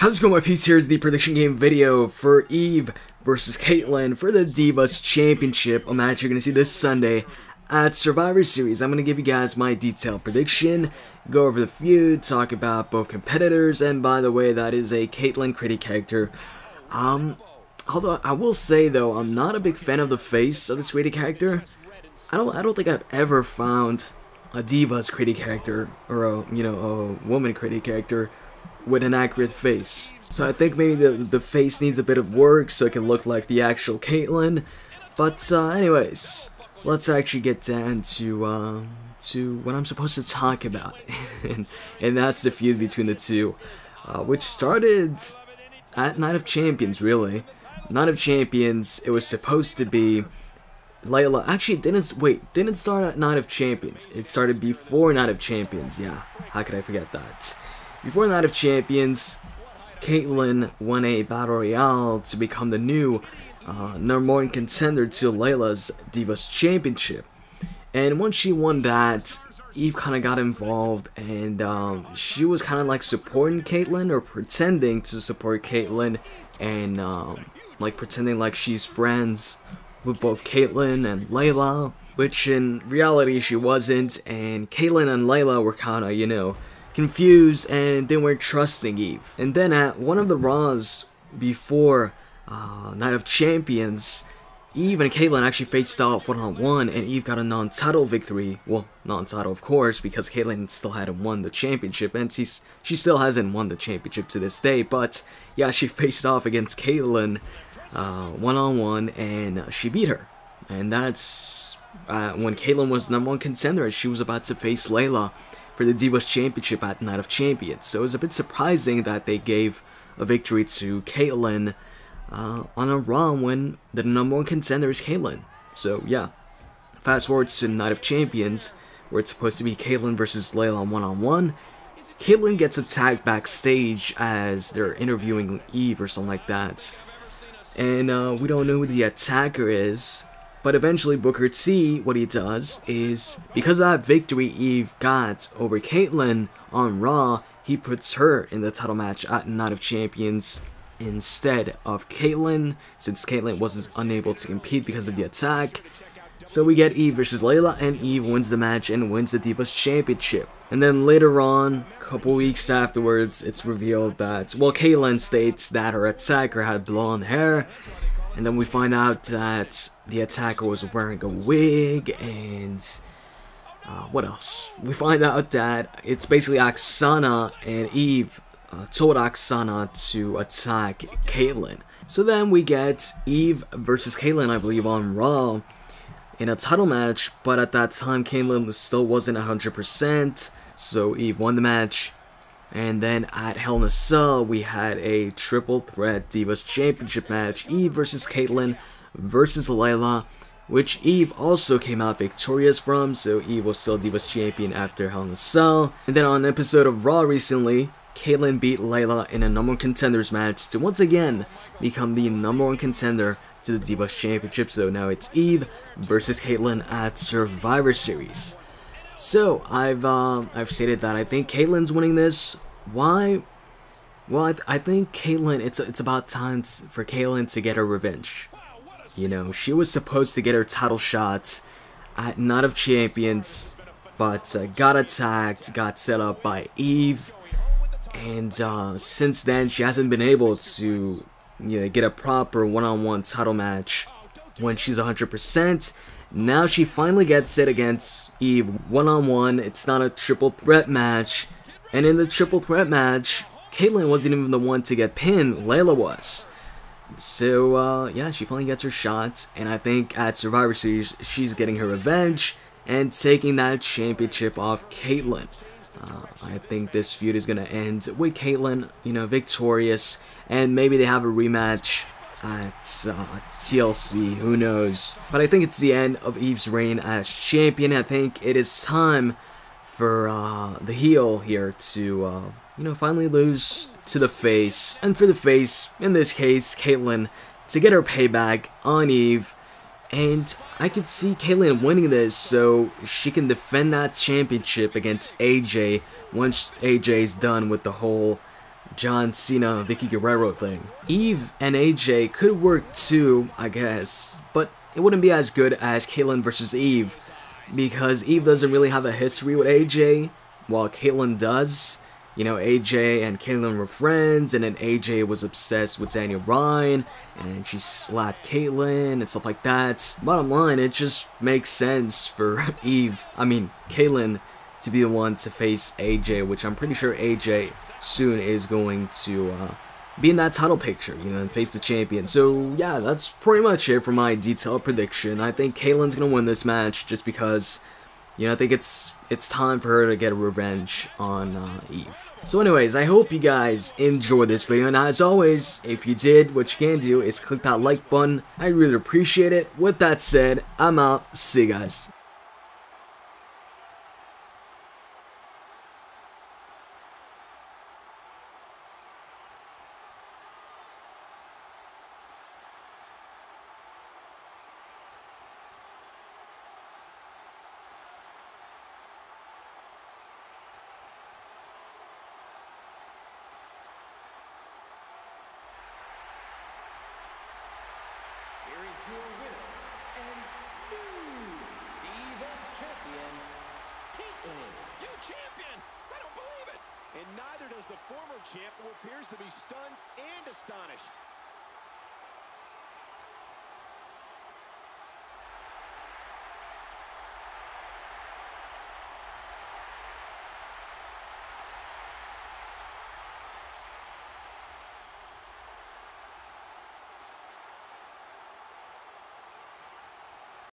How's it going, my peeps? Here's the prediction game video for Eve versus Kaitlyn for the Divas Championship, a match you're going to see this Sunday at Survivor Series. I'm going to give you guys my detailed prediction, go over the feud, talk about both competitors, and by the way, that is a Kaitlyn Critic character. Although I will say though, I'm not a big fan of the face of this Critic character. I don't think I've ever found a Divas Critic character or a woman Critic character with an accurate face. So I think maybe the face needs a bit of work so it can look like the actual Kaitlyn. But anyways, let's actually get down to what I'm supposed to talk about, and that's the feud between the two, which started at Night of Champions. Really, Night of Champions. It was supposed to be Layla. Actually, didn't start at Night of Champions. It started before Night of Champions. Yeah, how could I forget that? Before Night of Champions, Kaitlyn won a Battle Royale to become the new #1 contender to Layla's Divas Championship. And once she won that, Eve kind of got involved, and she was kind of like supporting Kaitlyn, or pretending to support Kaitlyn, and like pretending like she's friends with both Kaitlyn and Layla, which in reality she wasn't, and Kaitlyn and Layla were kind of, confused, and they weren't trusting Eve. And then at one of the Raws before Night of Champions, Eve and Kaitlyn actually faced off one-on-one, and Eve got a non-title victory. Well, non-title of course, because Kaitlyn still hadn't won the championship, and she still hasn't won the championship to this day. But yeah, she faced off against Kaitlyn one-on-one, and she beat her. And that's when Kaitlyn was #1 contender, she was about to face Layla for the Divas Championship at Night of Champions. So it was a bit surprising that they gave a victory to Kaitlyn on a run when the #1 contender is Kaitlyn. So yeah, fast forward to Night of Champions, where it's supposed to be Kaitlyn versus Layla one-on-one. Kaitlyn gets attacked backstage as they're interviewing Eve or something like that. And we don't know who the attacker is. But eventually Booker T, what he does is, because of that victory Eve got over Kaitlyn on Raw, he puts her in the title match at Night of Champions instead of Kaitlyn, since Kaitlyn was unable to compete because of the attack. So we get Eve versus Layla, and Eve wins the match and wins the Divas Championship. And then later on, a couple weeks afterwards, it's revealed that, well, Kaitlyn states that her attacker had blonde hair. And then we find out that the attacker was wearing a wig, and what else? We find out that it's basically Oksana, and Eve told Oksana to attack Kaitlyn. So then we get Eve versus Kaitlyn, I believe, on Raw in a title match, but at that time Kaitlyn still wasn't 100%, so Eve won the match. And then at Hell in a Cell, we had a triple threat Divas Championship match, Eve versus Kaitlyn versus Layla, which Eve also came out victorious from, so Eve was still Divas Champion after Hell in a Cell. And then on an episode of Raw recently, Kaitlyn beat Layla in a #1 contenders match to once again become the #1 contender to the Divas Championship. So now it's Eve versus Kaitlyn at Survivor Series. So I've stated that I think Kaitlyn's winning this. Why? Well, I think Kaitlyn, it's about time for Kaitlyn to get her revenge. She was supposed to get her title shot at Night of Champions, but got attacked, got set up by Eve, and since then she hasn't been able to get a proper one-on-one title match when she's 100%. Now she finally gets it against Eve one-on-one. It's not a triple threat match. And in the triple threat match, Kaitlyn wasn't even the one to get pinned, Layla was. So yeah, she finally gets her shot, and I think at Survivor Series, she's getting her revenge and taking that championship off Kaitlyn. I think this feud is going to end with Kaitlyn, victorious, and maybe they have a rematch at TLC, who knows. But I think it's the end of Eve's reign as champion. I think it is time for the heel here to, finally lose to the face. And for the face, in this case, Kaitlyn, to get her payback on Eve. And I could see Kaitlyn winning this so she can defend that championship against AJ once AJ's done with the whole John Cena, Vicky Guerrero thing. Eve and AJ could work too, I guess, but it wouldn't be as good as Kaitlyn versus Eve, because Eve doesn't really have a history with AJ, while Kaitlyn does. You know, AJ and Kaitlyn were friends, and then AJ was obsessed with Daniel Bryan, and she slapped Kaitlyn and stuff like that. Bottom line, it just makes sense for Kaitlyn to be the one to face AJ, which I'm pretty sure AJ soon is going to be in that title picture, you know, and face the champion. So yeah, that's pretty much it for my detailed prediction. I think Kaitlyn's gonna win this match just because, you know, I think it's time for her to get a revenge on Eve. So anyways, I hope you guys enjoyed this video, and as always, if you did, what you can do is click that like button. I really appreciate it. With that said, I'm out. See you guys. Here is your winner and new Divas Champion, Kaitlyn. New champion! I don't believe it! And neither does the former champ, who appears to be stunned and astonished.